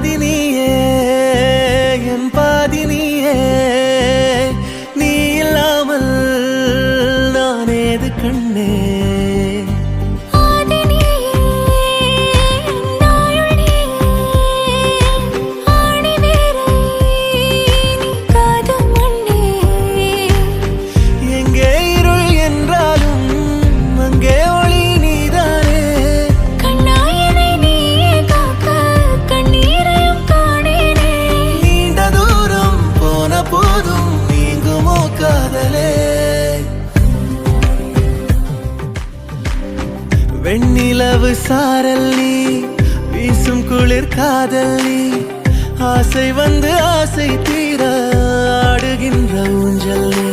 பாதி நீயே என் பாதி நீயே நீ இல்லாமல் நான் ஏது கண்ணே வெண்ணிலவு சாரல் நீ வீசும் குளிர் காதல் நீ ஆசை வந்து ஆசை தீர ஆடுகின்ற ஊஞ்சல் நீ